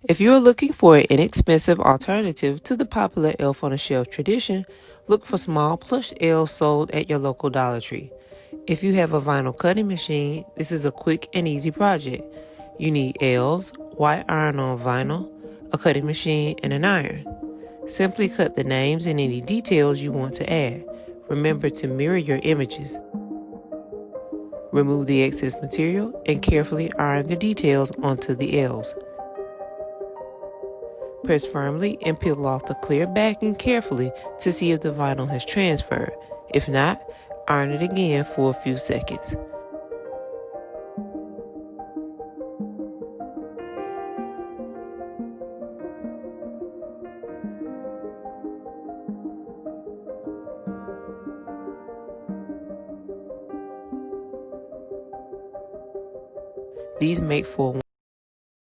If you're looking for an inexpensive alternative to the popular elf on a shelf tradition, look for small plush elves sold at your local Dollar Tree. If you have a vinyl cutting machine, this is a quick and easy project. You need elves, white iron on vinyl, a cutting machine, and an iron. Simply cut the names and any details you want to add. Remember to mirror your images. Remove the excess material and carefully iron the details onto the elves. Press firmly and peel off the clear backing carefully to see if the vinyl has transferred. If not, iron it again for a few seconds. These make for